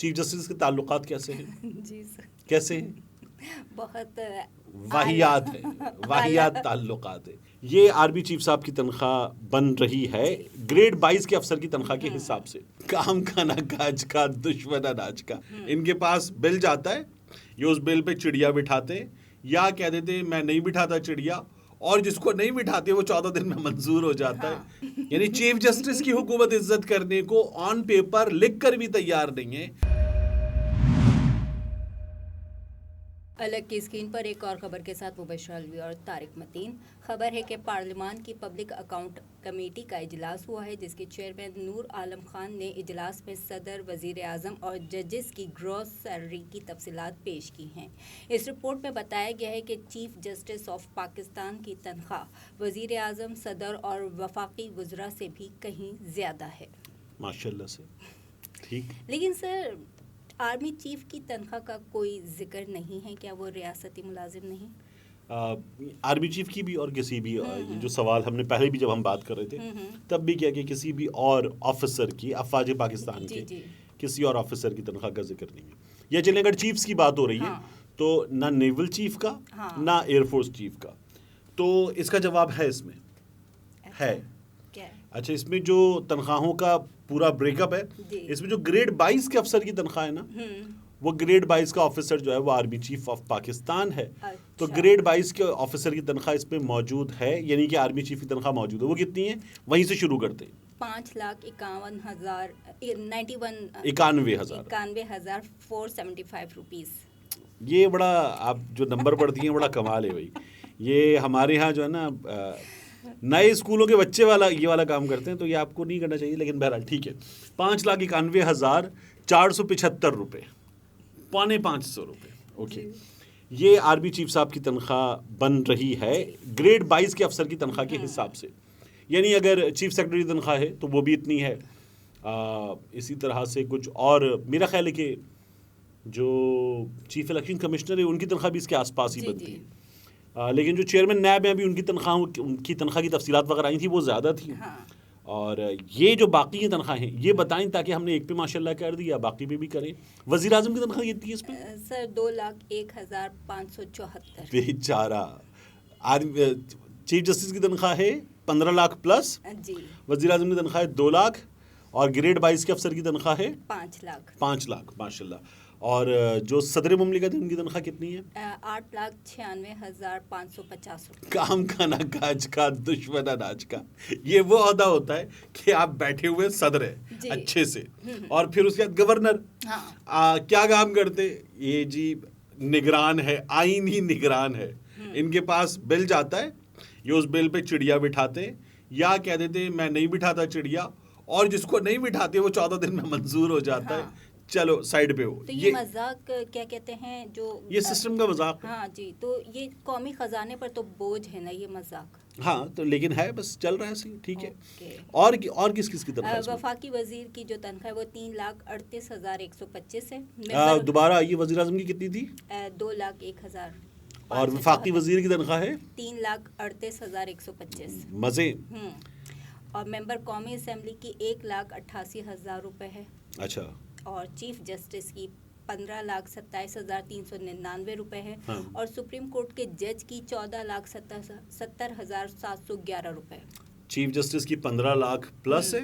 Chief justice کے تعلقات کیسے ہیں؟ جی سر کیسے ہیں؟ بہت واہیات ہے، واہیات تعلقات ہے. یہ آرمی چیف صاحب کی تنخواہ بن رہی ہے گریڈ 22 کے افسر کی تنخواہ کے حساب سے. کام کا نہ کاج کا دشمن اناج کا. ان کے پاس بل جاتا ہے، یہ اس بل پہ چڑیا بٹھاتے ہیں، یا کہہ دیتے ہیں میں نہیں بٹھاتا چڑیا، اور جس کو نہیں بٹھاتے وہ 14 دن میں منظور ہو جاتا ہے. یعنی چیف جسٹس کی حکومت عزت کرنے کو آن پیپر لکھ کر بھی تیار نہیں ہے. الگ کی اسکرین پر ایک اور خبر کے ساتھ مبشرہ الوی اور طارق متین. خبر ہے کہ پارلیمان کی پبلک اکاؤنٹ کمیٹی کا اجلاس ہوا ہے، جس کے چیئرمین نور عالم خان نے اجلاس میں صدر، وزیر اعظم اور ججز کی گراس سیلری کی تفصیلات پیش کی ہیں. اس رپورٹ میں بتایا گیا ہے کہ چیف جسٹس آف پاکستان کی تنخواہ وزیر اعظم، صدر اور وفاقی وزراء سے بھی کہیں زیادہ ہے. ماشاءاللہ سے ٹھیک. لیکن سر آرمی چیف کی تنخواہ کا کوئی ذکر نہیں ہے، کیا وہ ریاستی ملازم نہیں؟ آرمی چیف کی بھی اور کسی بھی جو سوال ہم نے پہلے بھی جب ہم بات کر رہے تھے تب بھی کیا کہ کسی بھی اور آفیسر کی، افواج پاکستان کے کسی اور آفیسر کی تنخواہ کا ذکر نہیں ہے. یا چلیں اگر چیفز کی بات ہو رہی ہے تو نہ نیول چیف کا نہ ایئر فورس چیف کا. تو اس کا جواب ہے، اس میں ہے. اچھا، اس میں جو تنخواہوں کا پورا بریک اپ ہے، اس میں جو گریڈ 22 کے افسر کی تنخواہ ہے نا، وہ گریڈ 22 کا آفیسر جو ہے وہ آرمی چیف آف پاکستان ہے. تو گریڈ 22 کے آفیسر کی تنخواہ اس میں موجود ہے، یعنی کہ آرمی چیف کی تنخواہ موجود ہے. وہ کتنی ہے وہیں سے شروع کرتے ہیں. 5,91,475 روپیز. یہ بڑا، آپ جو نمبر پڑھتی ہیں بڑا کمال ہے بھائی. یہ ہمارے ہاں جو ہے نا نئے اسکولوں کے بچے والا یہ والا کام کرتے ہیں، تو یہ آپ کو نہیں کرنا چاہیے، لیکن بہرحال ٹھیک ہے. 5,91,475 روپے، 550 روپے. اوکے، یہ آرمی چیف صاحب کی تنخواہ بن رہی ہے گریڈ 22 کے افسر کی تنخواہ کے حساب سے. یعنی اگر چیف سیکرٹری تنخواہ ہے تو وہ بھی اتنی ہے. اسی طرح سے کچھ اور میرا خیال ہے کہ جو چیف الیکشن کمشنر ہے ان کی تنخواہ بھی اس کے آس پاس ہی بنتی ہے. لیکن جو چیئرمین نیب ہیں ابھی ان کی تنخواہ کی تفصیلات وغیرہ آئی تھیں وہ زیادہ تھیں. اور یہ جو باقی ہیں تنخواہیں یہ بتائیں تاکہ ہم نے ایک پہ ماشاءاللہ کر دیا، باقی پہ بھی کریں. وزیر اعظم کی تنخواہ کتنی ہے اس پہ؟ سر 2,01,574. بیچارہ. چیف جسٹس کی تنخواہ ہے 15 لاکھ پلس، وزیر اعظم کی تنخواہ ہے 2 لاکھ، اور گریڈ 22 کے افسر کی تنخواہ ہے 5 لاکھ ماشاءاللہ. اور جو صدر مملکت ہے ان کی تنخواہ کتنی ہے؟ 8,96,550 روپے. کام کا نہ کاج کا دشمن اناج کا. یہ وہ عہدہ ہوتا ہے کہ آپ بیٹھے ہوئے صدر ہیں اچھے سے، اور پھر اس کے بعد گورنر کیا کام کرتے؟ یہ جی نگران ہے، آئینی نگران ہے. ان کے پاس بل جاتا ہے، یہ اس بل پہ چڑیا بٹھاتے ہیں، یا کہہ دیتے ہیں میں نہیں بٹھاتا چڑیا، اور جس کو نہیں بٹھاتے وہ 14 دن میں منظور ہو جاتا ہے. چلو سائڈ پہ ہو. تو یہ مذاق کیا کہتے ہیں جو یہ سسٹم کا مذاق. ہاں جی، تو یہ قومی خزانے پر تو بوجھ ہے نا یہ مذاق. ہاں تو لیکن ہے، بس چل رہا ہے صحیح، ٹھیک ہے. اور کس کی تنخواہ؟ وفاقی وزیر کی جو تنخواہ ہے وہ 3,38,125 ہے. دوبارہ یہ وزیر اعظم کی کتنی تھی؟ 2,01,000. اور وفاقی وزیر کی تنخواہ ہے 3,38,125. مزے. اور ممبر قومی اسمبلی کی 1,88,000 روپے ہے. اچھا. اور چیف جسٹس کی 15,27,399 روپے ہے. اور سپریم کورٹ کے جج کی 14,70,711 روپے. چیف جسٹس کی 15 لاکھ پلس ہے،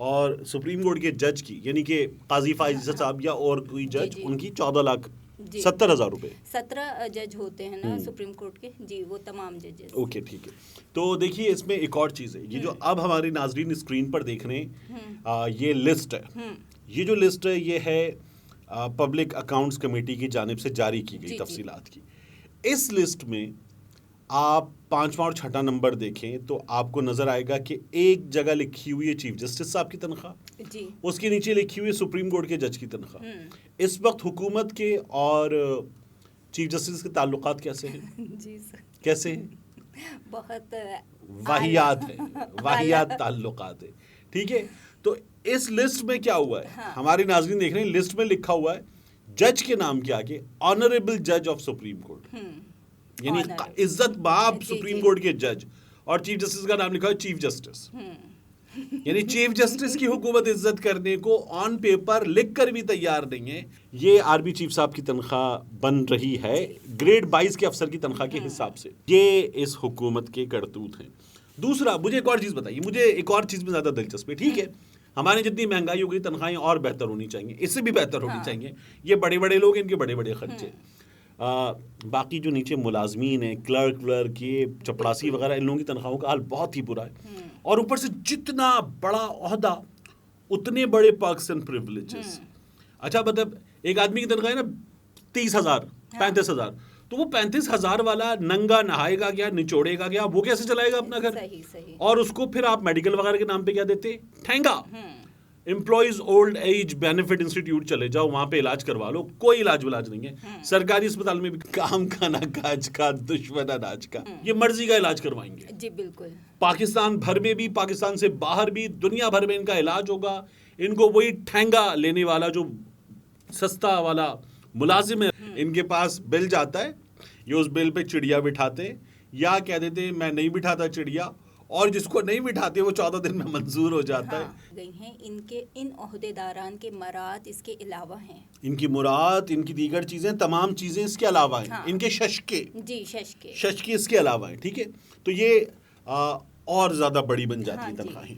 اور سپریم کورٹ کے جج کی یعنی کہ قاضی فائز صاحب یا اور کوئی جج ان کی 14,70,000 روپے. 17 جج ہوتے ہیں نا سپریم کورٹ کے، جی وہ تمام ججز. اوکے ٹھیک ہے. تو دیکھیے اس میں ایک اور چیز ہے، یہ جو اب ہمارے ناظرین اسکرین پر دیکھ رہے ہیں یہ لسٹ ہے. یہ جو لسٹ ہے یہ ہے پبلک اکاؤنٹس کمیٹی کی جانب سے جاری کی گئی تفصیلات کی. اس لسٹ میں آپ 5واں اور 6واں نمبر دیکھیں تو آپ کو نظر آئے گا کہ ایک جگہ لکھی ہوئی ہے چیف جسٹس صاحب کی تنخواہ، اس کے نیچے لکھی ہوئی ہے سپریم کورٹ کے جج کی تنخواہ. اس وقت حکومت کے اور چیف جسٹس کے تعلقات کیسے ہیں؟ جی سر کیسے ہیں؟ بہت واہیات ہے، واہیات تعلقات ہے. ٹھیک ہے. تو اس لسٹ میں کیا ہوا ہے ہمارے ناظرین دیکھ رہے ہیں، لسٹ میں لکھا ہوا ہے جج کے نام کے آگے آنریبل جج آف سپریم کورٹ، یعنی عزت باب سپریم کورٹ کے جج، اور چیف جسٹس کا نام لکھا ہے چیف جسٹس. یعنی چیف جسٹس کی حکومت عزت کرنے کو آن پیپر لکھ کر بھی تیار نہیں ہے. یہ آرمی چیف صاحب کی تنخواہ بن رہی ہے گریڈ 22 کے افسر کی تنخواہ کے حساب سے. یہ اس حکومت کے کرتوت ہیں. دوسرا مجھے ایک اور چیز بتائیے, مجھے ایک اور چیز میں زیادہ دلچسپ ہے. ٹھیک ہے, ہمارے جتنی مہنگائی ہو گئی, تنخواہیں اور بہتر ہونی چاہیے, اس سے بھی بہتر ہونی چاہیے. یہ بڑے بڑے لوگ, ان کے بڑے بڑے خرچے. باقی جو نیچے ملازمین ہیں, کلرک یہ چپڑاسی وغیرہ, ان لوگوں کی تنخواہوں کا حال بہت ہی برا ہے. اور اوپر سے جتنا بڑا عہدہ اتنے بڑے پرکس اینڈ پریولیجز. اچھا مطلب ایک آدمی کی تنخواہ ہے نا 30,000 35,000, تو وہ 35,000 والا ننگا نہائے گا کیا, نچوڑے گا کیا, وہ کیسے چلائے گا اپنا گھر؟ اور اس کو پھر آپ میڈیکل وغیرہ کے نام پہ کیا دیتے, ٹھینگا. Employees old age benefit institute چلے جاؤ, وہاں پہ علاج کروا لو, کوئی علاج نہیں ہے. سرکاری اسپتال میں بھی کام کا نہ کاج کا, دشمن اناج کا, یہ مرضی کا علاج کروائیں گے. جی بالکل. پاکستان بھر میں بھی, پاکستان سے باہر بھی, دنیا بھر میں ان کا علاج ہوگا. ان کو وہی ٹھینگا لینے والا جو سستا والا ملازم ہے, ان کے پاس بل جاتا ہے, یہ اس بل پہ چڑیا بٹھاتے, یا کہہ دیتے میں نہیں بٹھاتا چڑیا, اور جس کو نہیں بٹھاتے وہ 14 دن میں منظور ہو جاتا ہے. گئی ہیں ان عہدیداران کے مراد اس کے علاوہ ہیں, ان کی مراد, ان کی دیگر چیزیں, تمام چیزیں اس کے علاوہ ہیں. ان کے ششکے, جی ششکے اس کے علاوہ ہیں. ٹھیک ہے, تو یہ اور زیادہ بڑی بن جاتی ہیں تنخواہیں.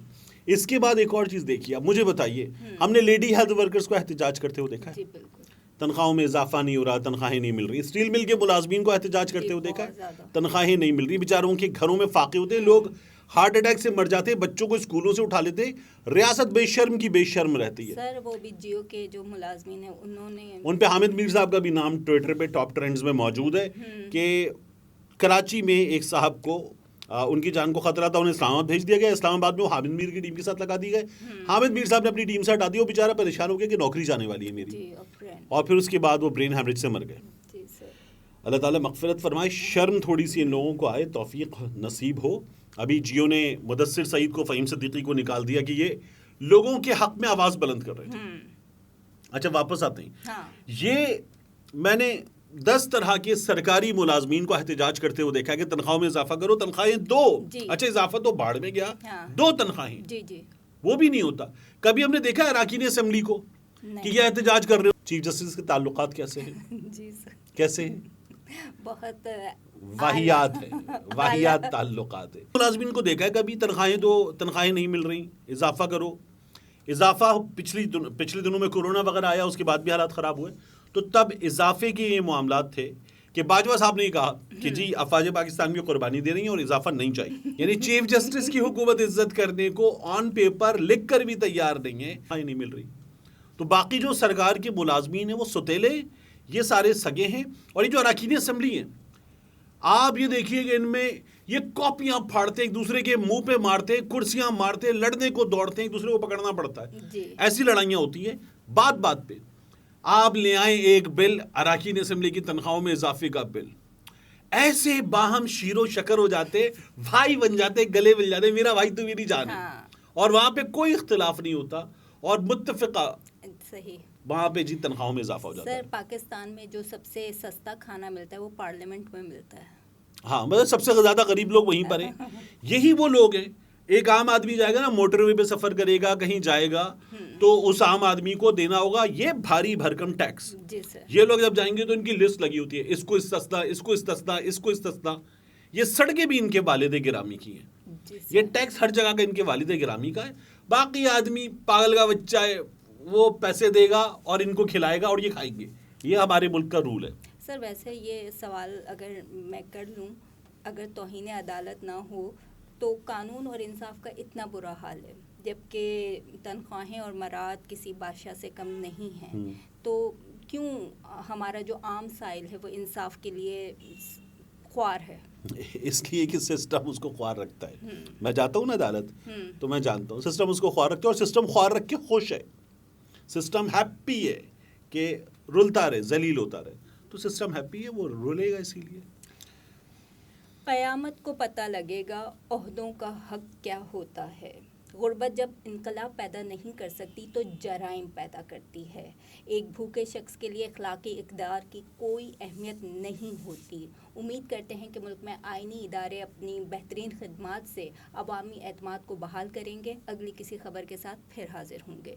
اس کے بعد ایک اور چیز دیکھیے, اب مجھے بتائیے, ہم نے لیڈی ہیلتھ ورکرز کو احتجاج کرتے ہوئے دیکھا ہے. تنخواہوں میں اضافہ نہیں ہو رہا, تنخواہیں نہیں مل رہی. اسٹیل مل کے ملازمین کو احتجاج کرتے ہوئے دیکھا ہے, تنخواہیں نہیں مل رہی. بیچاروں کے گھروں میں فاقے ہوتے ہیں, لوگ ہارٹ اٹیک سے مر جاتے ہیں, بچوں کو اسکولوں سے اٹھا لیتے, ریاست بے شرم کی بے شرم رہتی ہے. سر وہ بھی جیو کے جو ملازمین ہیں انہوں نے, ان پہ حامد میر صاحب کا بھی نام ٹویٹر پہ ٹاپ ٹرینڈز میں موجود ہے کہ کراچی میں ایک صاحب کو ان کی جان کو خطرہ تھا, انہیں اسلام آباد بھیج دیا گیا. اسلام آباد میں وہ حامد میر کی ٹیم کے ساتھ لگا دی گئے. حامد میر صاحب نے اپنی ٹیم سے ہٹا دیا, وہ بیچارہ پریشان ہو گیا کہ نوکری جانے والی ہے میری, اور پھر اس کے بعد وہ برین ہیمریج سے مر گئے. اللہ تعالیٰ مغفرت فرمائے. شرم تھوڑی سی ان لوگوں کو آئے, توفیق نصیب ہو. ابھی جیو نے مدثر سعید کو, فہیم صدیقی کو نکال دیا کہ یہ لوگوں کے حق میں آواز بلند کر رہے تھے. اچھا واپس آتے ہیں. یہ میں نے 10 طرح کے سرکاری ملازمین کو احتجاج کرتے ہوئے دیکھا کہ تنخواہوں میں اضافہ کرو, تنخواہیں 2. اچھا اضافہ تو باڑ میں گیا, 2 تنخواہیں, وہ بھی نہیں ہوتا. کبھی ہم نے دیکھا اراکین اسمبلی کو کہ یہ احتجاج کر رہے ہو. چیف جسٹس کے تعلقات کیسے ہیں؟ کیسے ہیں؟ بہت واہیات ہے, واہیات تعلقات ہے. ملازمین کو دیکھا ہے کبھی تنخواہیں نہیں مل رہی, اضافہ کرو. اضافہ پچھلے دنوں میں کورونا وغیرہ آیا, اس کے بعد بھی حالات خراب ہوئے, تو تب اضافے کے یہ معاملات تھے کہ باجوہ صاحب نے یہ کہا کہ جی افواج پاکستان بھی قربانی دے رہی ہیں اور اضافہ نہیں چاہیے. یعنی چیف جسٹس کی حکومت عزت کرنے کو آن پیپر لکھ کر بھی تیار نہیں ہے, نہیں مل رہی. تو باقی جو سرکار کے ملازمین ہیں وہ ستیلے, یہ سارے سگے ہیں. اور یہ جو اراکین اسمبلی ہیں, آپ یہ دیکھیے کہ ان میں یہ کاپیاں پھاڑتے, ایک دوسرے کے منہ پہ مارتے, کرسیاں مارتے, لڑنے کو دوڑتے, ایک دوسرے کو پکڑنا پڑتا ہے. ایسی لڑائیاں ہوتی ہیں بات بات پہ. آپ لے آئیں ایک بل, اراکین اسمبلی کی تنخواہوں میں اضافے کا بل, ایسے باہم شیر و شکر ہو جاتے, بھائی بن جاتے, گلے مل جاتے, میرا بھائی تو میری جان ہے. اور وہاں پہ کوئی اختلاف نہیں ہوتا, اور متفقہ صحیح وہاں پہ جی تنخواہوں میں اضافہ ہو جاتا ہے. سر پاکستان میں جو سب سے سستا کھانا ملتا ہے وہ پارلیمنٹ میں ملتا ہے. ہاں مطلب سب سے زیادہ غریب لوگ وہیں پر ہیں. یہی وہ لوگ ہیں, ایک عام آدمی جائے گا نا, موٹر وے پہ سفر کرے گا, کہیں جائے گا, تو اس عام آدمی کو دینا ہوگا یہ بھاری بھرکم ٹیکس. یہ لوگ جب جائیں گے تو ان کی لسٹ لگی ہوتی ہے, اس کو استثنا, اس کو استثنا, اس کو استثنا. یہ سڑکیں بھی ان کے والد گرامی کی ہیں, یہ ٹیکس ہر جگہ کا ان کے والد گرامی کا ہے. باقی آدمی پاگل کا بچہ ہے, وہ پیسے دے گا اور ان کو کھلائے گا اور یہ کھائیں گے. یہ ہمارے ملک کا رول ہے. سر ویسے یہ سوال اگر میں کر لوں, اگر توہین عدالت نہ ہو تو قانون اور انصاف کا اتنا برا حال ہے, جبکہ تنخواہیں اور مراد کسی بادشاہ سے کم نہیں ہیں, تو کیوں ہمارا جو عام سائل ہے وہ انصاف کے لیے خوار ہے؟ اس لیے کہ سسٹم اس کو خوار رکھتا ہے. میں جاتا ہوں نا عدالت تو میں جانتا ہوں سسٹم اس کو خوار رکھتا ہے, اور سسٹم خوار رکھ کے خوش ہے. سسٹم ہیپی ہے کہ رلتا رہے, ذلیل ہوتا رہے, تو سسٹم ہیپی ہے, وہ رولے گا. اسی لیے قیامت کو پتہ لگے گا عہدوں کا حق کیا ہوتا ہے. غربت جب انقلاب پیدا نہیں کر سکتی تو جرائم پیدا کرتی ہے. ایک بھوکے شخص کے لیے اخلاقی اقدار کی کوئی اہمیت نہیں ہوتی. امید کرتے ہیں کہ ملک میں آئینی ادارے اپنی بہترین خدمات سے عوامی اعتماد کو بحال کریں گے. اگلی کسی خبر کے ساتھ پھر حاضر ہوں گے.